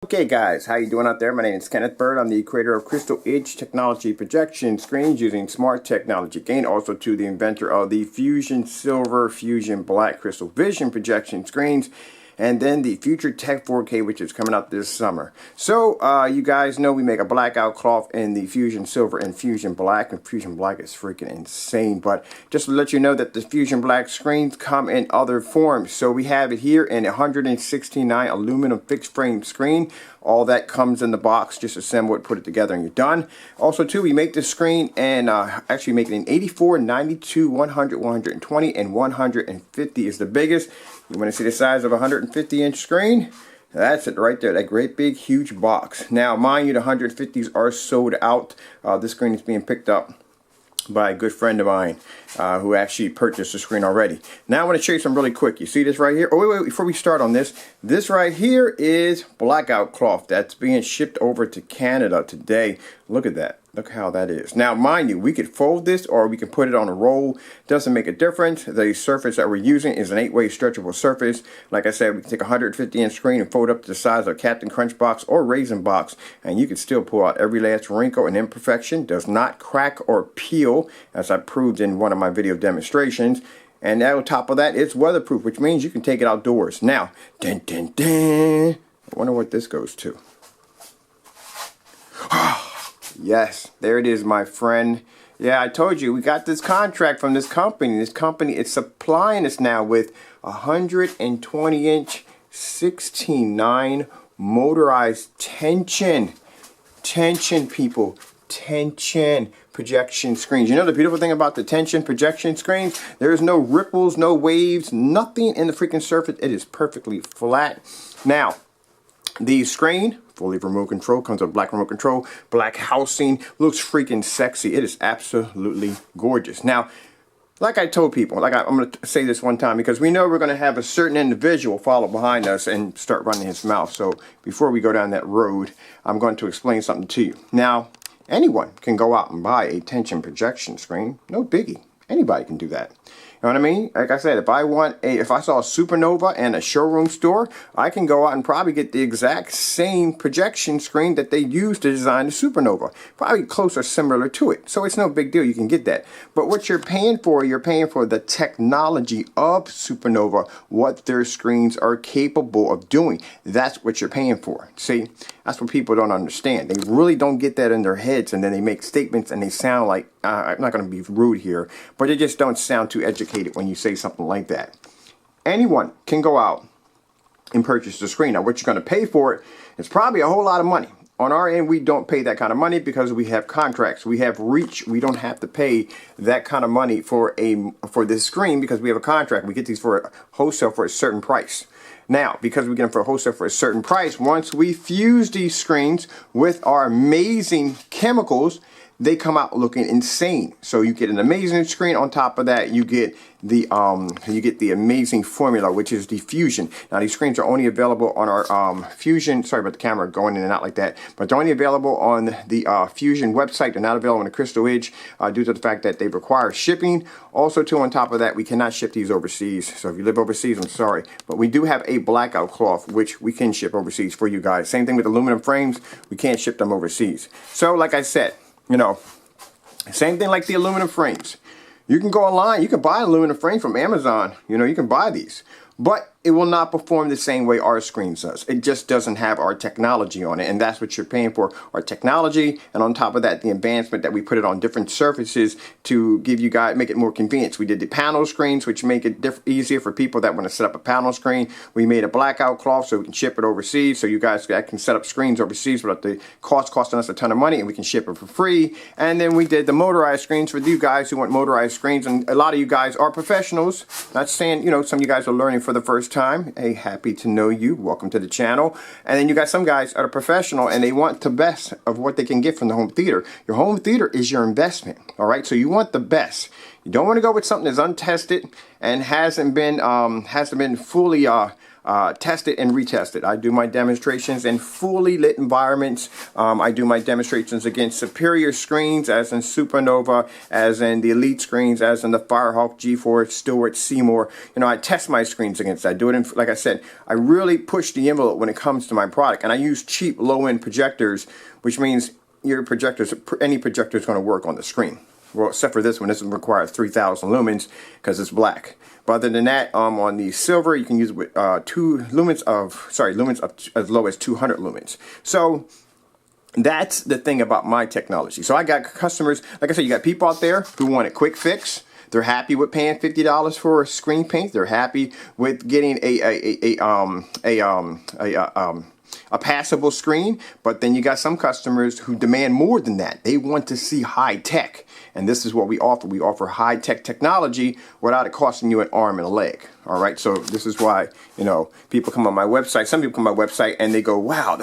Okay guys, how you doing out there? My name is Kenneth Bird. I'm the creator of Crystal Edge Technology projection screens using smart technology. Gain also to the inventor of the Fusion Silver, Fusion Black Crystal Vision projection screens, and then the Future Tech 4K, which is coming out this summer. So you guys know we make a blackout cloth in the Fusion Silver and Fusion Black, and Fusion Black is freaking insane. But just to let you know that the Fusion Black screens come in other forms. So we have it here in a 169 aluminum fixed frame screen. All that comes in the box. Just assemble it, put it together, and you're done. Also, too, we make this screen and actually make it in 84, 92, 100, 120, and 150 is the biggest. You want to see the size of a 150-inch screen? That's it right there, that great big huge box. Now, mind you, the 150s are sold out. This screen is being picked up by a good friend of mine who actually purchased the screen already. Now I want to show you some really quick. You see this right here? Oh, wait, before we start on this, this right here is blackout cloth that's being shipped over to Canada today. Look at that. Look how that is. Now, mind you, we could fold this or we can put it on a roll. Doesn't make a difference. The surface that we're using is an 8-way stretchable surface. Like I said, we can take a 150-inch screen and fold up to the size of a Captain Crunch box or Raisin box, and you can still pull out every last wrinkle and imperfection. Does not crack or peel, as I proved in one of my video demonstrations. And on top of that, it's weatherproof, which means you can take it outdoors. Now, dun, dun, dun. I wonder what this goes to. Yes, there it is, my friend. Yeah, I told you, we got this contract from this company. This company is supplying us now with 120-inch 16:9 motorized tension, people, tension projection screens. You know the beautiful thing about the tension projection screens? There's no ripples, no waves, nothing in the freaking surface. It is perfectly flat. Now, the screen, fully remote control, comes with black remote control, black housing, looks freaking sexy. It is absolutely gorgeous. Now, like I told people, I'm going to say this one time because we know we're going to have a certain individual follow behind us and start running his mouth. So before we go down that road, I'm going to explain something to you. Now, anyone can go out and buy a tension projection screen. No biggie. Anybody can do that. You know what I mean? Like I said, if I saw a Supernova in a showroom store, I can go out and probably get the exact same projection screen that they used to design the Supernova. Probably close or similar to it. So it's no big deal. You can get that. But what you're paying for the technology of Supernova, what their screens are capable of doing. That's what you're paying for. See? That's what people don't understand. They really don't get that in their heads, and then they make statements and they sound like, I'm not going to be rude here, but they just don't sound too educated when you say something like that. Anyone can go out and purchase the screen. Now, what you're going to pay for it is probably a whole lot of money. On our end, we don't pay that kind of money because we have contracts. We have reach. We don't have to pay that kind of money for this screen because we have a contract. We get these for wholesale for a certain price. Now, because we get them for wholesale for a certain price, once we fuse these screens with our amazing chemicals, they come out looking insane. So you get an amazing screen. On top of that, you get the amazing formula, which is the Fusion. Now, these screens are only available on our Fusion. Sorry about the camera going in and out like that, but they're only available on the Fusion website. They're not available on the Crystal Edge due to the fact that they require shipping. Also, too, on top of that, we cannot ship these overseas. So if you live overseas, I'm sorry, but we do have a blackout cloth which we can ship overseas for you guys. Same thing with aluminum frames. We can't ship them overseas. So, like I said, you know, same thing like the aluminum frames. You can go online, you can buy an aluminum frame from Amazon. You know, you can buy these. But it will not perform the same way our screen does. It just doesn't have our technology on it, and that's what you're paying for, our technology, and on top of that, the advancement that we put it on different surfaces to give you guys, make it more convenient. We did the panel screens, which make it easier for people that want to set up a panel screen. We made a blackout cloth so we can ship it overseas, so you guys can set up screens overseas without the cost costing us a ton of money, and we can ship it for free. And then we did the motorized screens for you guys who want motorized screens, and a lot of you guys are professionals. Not saying, you know, some of you guys are learning for the first time. Hey, happy to know you. Welcome to the channel. And then you got some guys that are professional and they want the best of what they can get from the home theater. Your home theater is your investment. All right. So you want the best. You don't want to go with something that's untested and hasn't been fully tested and retested. I do my demonstrations in fully lit environments. I do my demonstrations against superior screens, as in Supernova, as in the Elite screens, as in the Firehawk G4, Stewart, Seymour. You know, I test my screens against that. I do it in, like I said, I really push the envelope when it comes to my product. And I use cheap, low-end projectors, which means your projectors, any projector is going to work on the screen. Well, except for this one, this one requires 3,000 lumens because it's black. But other than that, on the silver, you can use it with lumens up as low as 200 lumens. So that's the thing about my technology. So I got customers, like I said, you got people out there who want a quick fix. They're happy with paying $50 for a screen paint. They're happy with getting a passable screen. But then you got some customers who demand more than that. They want to see high tech. And this is what we offer. We offer high tech technology without it costing you an arm and a leg. All right. So this is why, you know, people come on my website. Some people come on my website and they go, wow,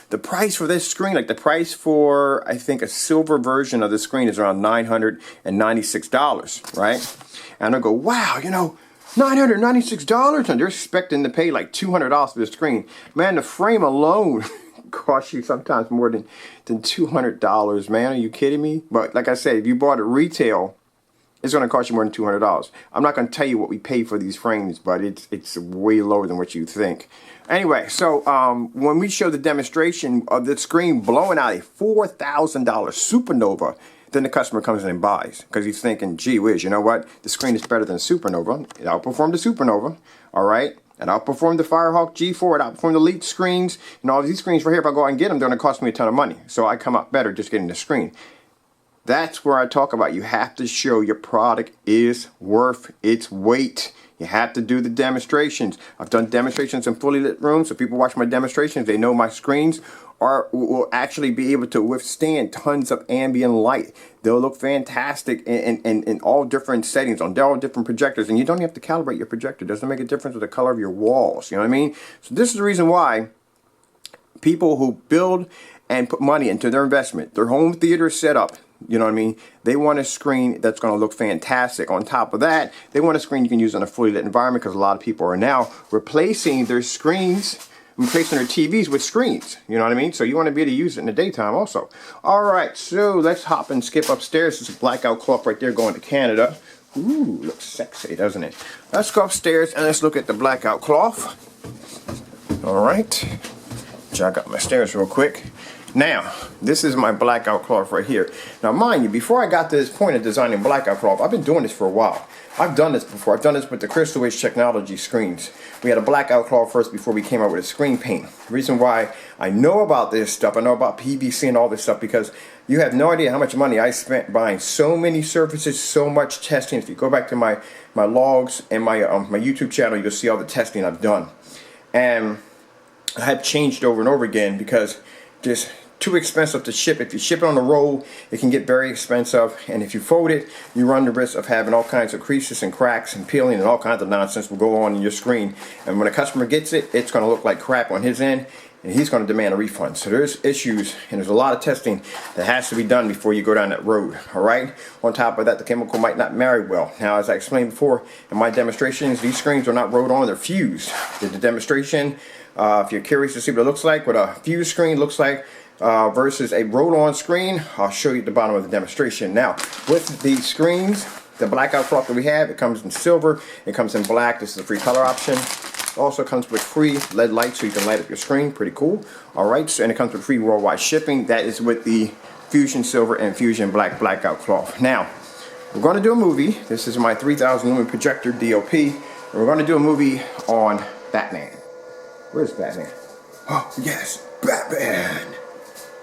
the price for this screen, like the price for, I think, a silver version of the screen is around $996. Right. And I go, wow, you know, $996, and they're expecting to pay like $200 for the screen. Man, the frame alone costs you sometimes more than $200, man. Are you kidding me? But like I said, if you bought it retail, it's going to cost you more than $200. I'm not going to tell you what we pay for these frames, but it's way lower than what you think. Anyway, so when we show the demonstration of the screen blowing out a $4,000 Supernova, then the customer comes in and buys because he's thinking, gee whiz, you know what? The screen is better than Supernova. It outperformed the Supernova, all right? It outperformed the Firehawk G4. It outperformed the Elite screens. And all these screens right here, if I go out and get them, they're going to cost me a ton of money. So I come out better just getting the screen. That's where I talk about you have to show your product is worth its weight. You have to do the demonstrations. I've done demonstrations in fully lit rooms, so people watch my demonstrations. They know my screens will actually be able to withstand tons of ambient light. They'll look fantastic in all different settings, on all different projectors, and you don't have to calibrate your projector. It doesn't make a difference with the color of your walls. You know what I mean? So this is the reason why people who build and put money into their investment, their home theater setup, you know what I mean? They want a screen that's going to look fantastic. On top of that, they want a screen you can use in a fully lit environment because a lot of people are now replacing their screens, replacing their TVs with screens. You know what I mean? So you want to be able to use it in the daytime also. All right, so let's hop and skip upstairs. There's a blackout cloth right there going to Canada. Ooh, looks sexy, doesn't it? Let's go upstairs and let's look at the blackout cloth. All right. Jog up my stairs real quick. Now, this is my blackout cloth right here. Now, mind you, before I got to this point of designing blackout cloth, I've been doing this for a while. I've done this before. I've done this with the Crystal Edge Technology screens. We had a blackout cloth first before we came out with a screen paint. The reason why I know about this stuff, I know about PVC and all this stuff, because you have no idea how much money I spent buying so many surfaces, so much testing. If you go back to my logs and my YouTube channel, you'll see all the testing I've done. And I have changed over and over again because just too expensive to ship. If you ship it on the roll, it can get very expensive, and if you fold it, you run the risk of having all kinds of creases and cracks and peeling and all kinds of nonsense will go on in your screen. And when a customer gets it, it's going to look like crap on his end, and he's going to demand a refund. So there's issues, and there's a lot of testing that has to be done before you go down that road. All right. On top of that, the chemical might not marry well. Now, as I explained before in my demonstrations, these screens are not rolled on; they're fused. Did the demonstration. If you're curious to see what it looks like, what a fused screen looks like versus a roll-on screen, I'll show you at the bottom of the demonstration. Now, with the screens, the blackout cloth that we have, it comes in silver, it comes in black. This is a free color option. It also comes with free LED lights so you can light up your screen. Pretty cool. All right, so, and it comes with free worldwide shipping. That is with the Fusion Silver and Fusion Black blackout cloth. Now, we're going to do a movie. This is my 3000 lumen projector DOP, and we're going to do a movie on Batman. Where's Batman? Oh, yes, Batman!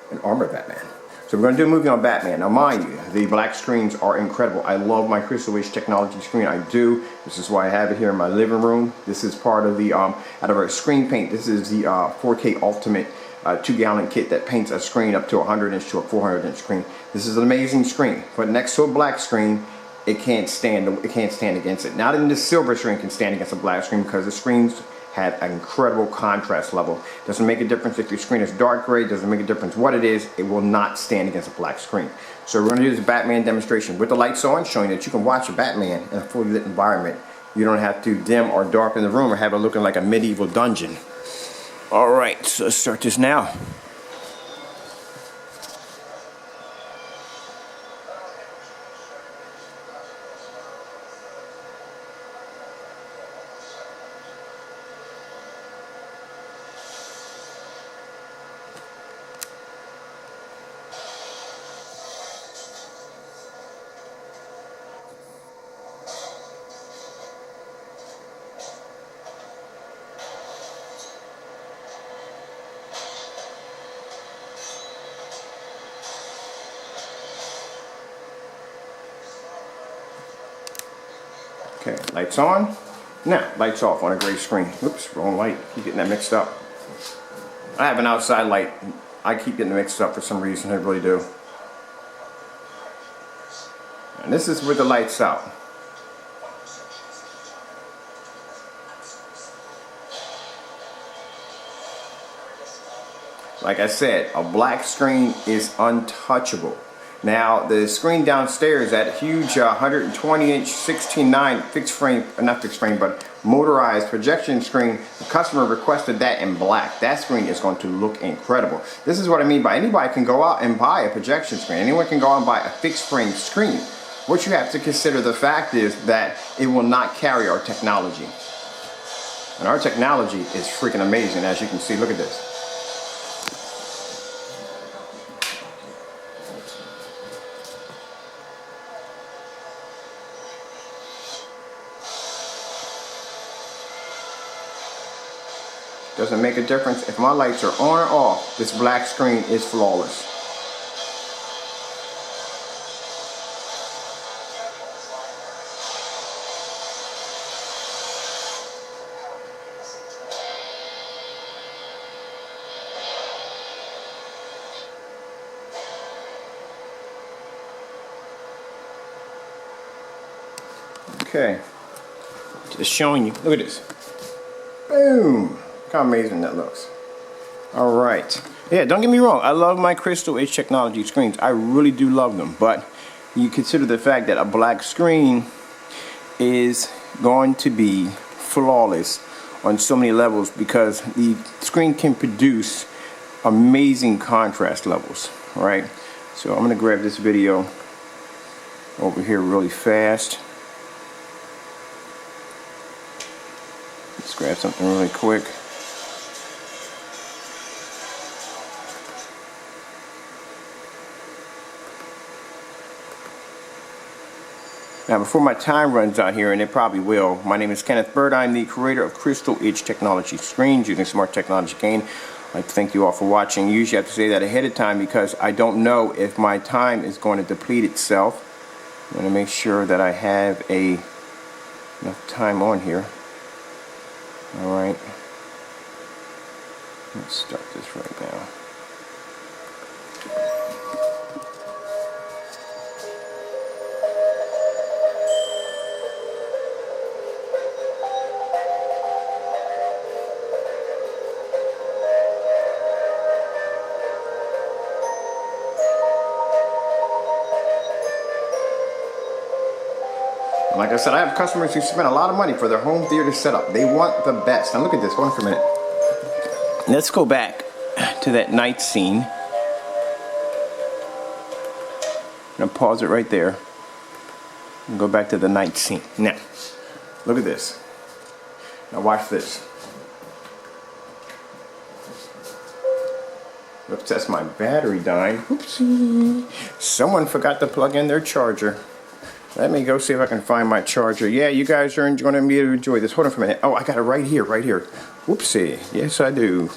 An armored Batman. So we're going to do a movie on Batman. Now, mind you, the black screens are incredible. I love my Crystal Edge Technology screen. I do. This is why I have it here in my living room. This is part of the, out of our screen paint, this is the 4K Ultimate 2-gallon kit that paints a screen up to a 100-inch to a 400-inch screen. This is an amazing screen. But next to a black screen, it can't stand against it. Not even the silver screen can stand against a black screen because the screens have an incredible contrast level. Doesn't make a difference if your screen is dark gray, doesn't make a difference what it is, it will not stand against a black screen. So we're going to do this Batman demonstration with the lights on, showing that you can watch a Batman in a fully lit environment You don't have to dim or darken the room or have it looking like a medieval dungeon. All right, so let's start this now. Okay, lights on. Now, lights off on a gray screen. Oops, wrong light. Keep getting that mixed up. I have an outside light. I keep getting mixed up for some reason. I really do. And this is with the lights out. Like I said, a black screen is untouchable. Now the screen downstairs, that huge 120-inch 16:9 fixed frame, not fixed frame, but motorized projection screen, the customer requested that in black. That screen is going to look incredible. This is what I mean by anybody can go out and buy a projection screen. Anyone can go out and buy a fixed frame screen. What you have to consider the fact is that it will not carry our technology. And our technology is freaking amazing, as you can see. Look at this. Doesn't make a difference if my lights are on or off. This black screen is flawless. Okay, just showing you. Look at this. Boom. Look how amazing that looks. All right. Yeah, don't get me wrong. I love my Crystal Edge Technology screens. I really do love them. But you consider the fact that a black screen is going to be flawless on so many levels because the screen can produce amazing contrast levels. Right? So I'm going to grab this video over here really fast. Let's grab something really quick. Now, before my time runs out here, and it probably will, my name is Kenneth Bird. I'm the creator of Crystal Edge Technology Screens using Smart Technology Gain. I'd like to thank you all for watching. Usually I have to say that ahead of time because I don't know if my time is going to deplete itself. I'm going to make sure that I have enough time on here. All right. Let's start this right now. Like I said, I have customers who spend a lot of money for their home theater setup. They want the best. Now look at this. Hold on for a minute. Let's go back to that night scene. I'm going to pause it right there and go back to the night scene. Now, look at this. Now watch this. Oops, that's my battery dying. Oopsie. Someone forgot to plug in their charger. Let me go see if I can find my charger. Yeah, you guys are going to be able to enjoy this. Hold on for a minute. Oh, I got it right here, right here. Whoopsie. Yes, I do.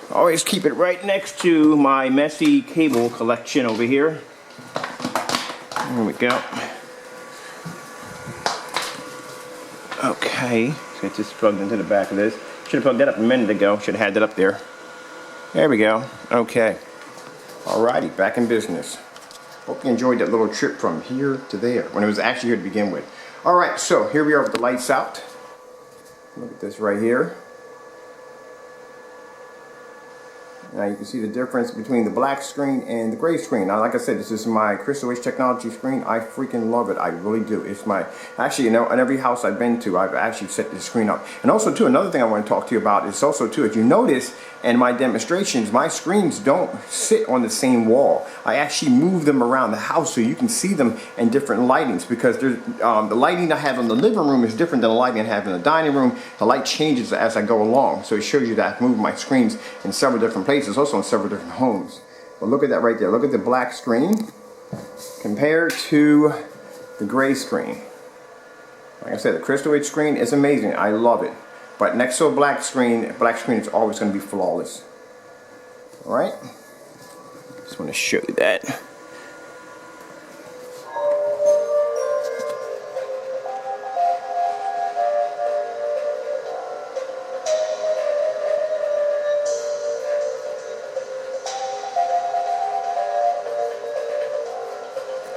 Always keep it right next to my messy cable collection over here. There we go. Okay. So it's just plugged into the back of this. Should have plugged that up a minute ago. Should have had that up there. There we go. Okay. Alrighty, back in business. Hope you enjoyed that little trip from here to there when it was actually here to begin with. Alright, so here we are with the lights out. Look at this right here. Now you can see the difference between the black screen and the gray screen. Now, like I said, this is my Crystal Edge Technology screen. I freaking love it. I really do. It's my, actually, you know, in every house I've been to, I've actually set this screen up. And also, too, another thing I want to talk to you about is also, too, if you notice in my demonstrations, my screens don't sit on the same wall. I actually move them around the house so you can see them in different lightings, because there's, the lighting I have in the living room is different than the lighting I have in the dining room. The light changes as I go along, so it shows you that I've moved my screens in several different places, also in several different homes. But look at that right there. Look at the black screen compared to the gray screen. Like I said, the Crystal Edge screen is amazing. I love it. But next to a black screen is always going to be flawless. All right? Just want to show you that.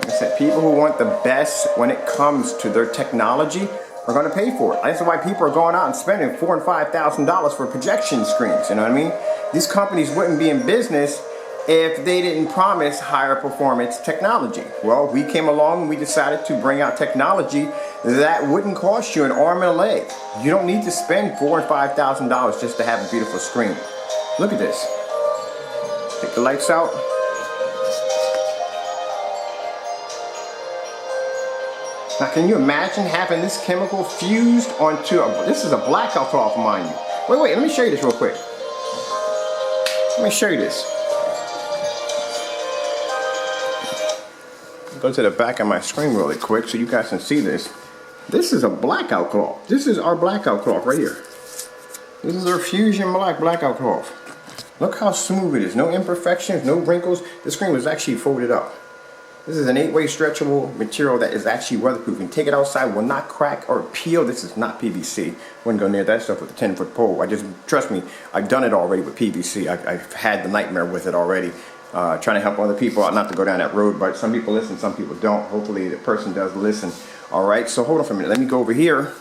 Like I said, people who want the best when it comes to their technology are going to pay for it. That's why people are going out and spending $4,000 and $5,000 for projection screens. You know what I mean? These companies wouldn't be in business if they didn't promise higher performance technology. Well, we came along and we decided to bring out technology that wouldn't cost you an arm and a leg. You don't need to spend $4,000 and $5,000 just to have a beautiful screen. Look at this. Take the lights out. Now, can you imagine having this chemical fused onto a, this is a blackout cloth, mind you. Wait, let me show you this real quick. Let me show you this. Go to the back of my screen really quick so you guys can see this. This is a blackout cloth. This is our blackout cloth right here. This is our Fusion Black blackout cloth. Look how smooth it is. No imperfections, no wrinkles. The screen was actually folded up. This is an 8-way stretchable material that is actually weatherproof. You can take it outside, will not crack or peel. This is not PVC. Wouldn't go near that stuff with a 10-foot pole. Trust me, I've done it already with PVC. I've had the nightmare with it already. Trying to help other people out not to go down that road, but some people listen, some people don't. Hopefully the person does listen. All right, so hold on for a minute. Let me go over here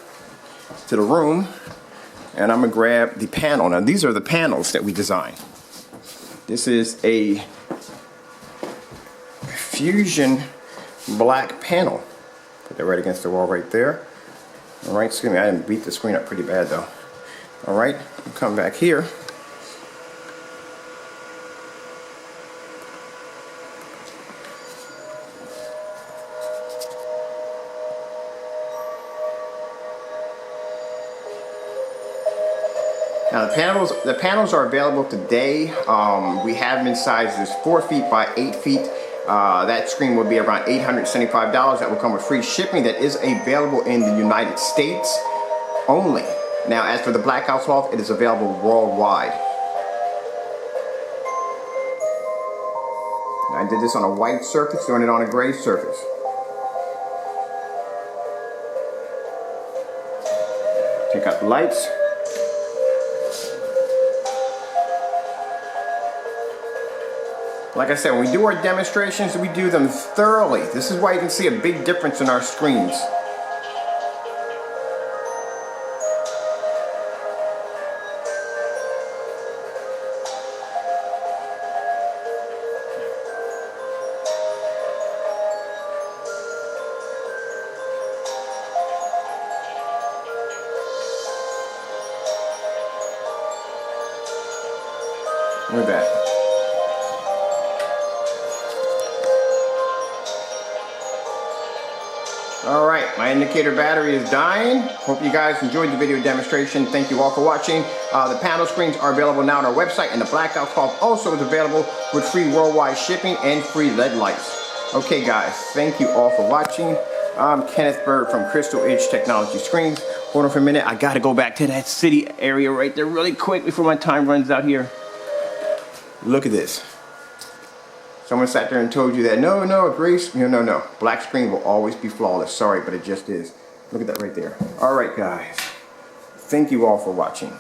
to the room, and I'm gonna grab the panel. Now these are the panels that we designed. This is a Fusion Black panel. Put that right against the wall right there. All right, excuse me, I didn't beat the screen up pretty bad though. All right, come back here. Now the panels are available today. We have them in sizes 4 feet by 8 feet. That screen will be around $875. That will come with free shipping. That is available in the United States only. Now, as for the blackout cloth, it is available worldwide. I did this on a white surface, doing it on a gray surface. Take out the lights. Like I said, when we do our demonstrations, we do them thoroughly. This is why you can see a big difference in our screens. Look at that. Alright, my indicator battery is dying. Hope you guys enjoyed the video demonstration. Thank you all for watching. The panel screens are available now on our website, and the blackout cloth also is available with free worldwide shipping and free LED lights. Okay guys, thank you all for watching. I'm Kenneth Bird from Crystal Edge Technology Screens. Hold on for a minute, I gotta go back to that city area right there really quick before my time runs out here. Look at this. Someone sat there and told you that, no, Grace, no. Black screen will always be flawless. Sorry, but it just is. Look at that right there. All right, guys. Thank you all for watching.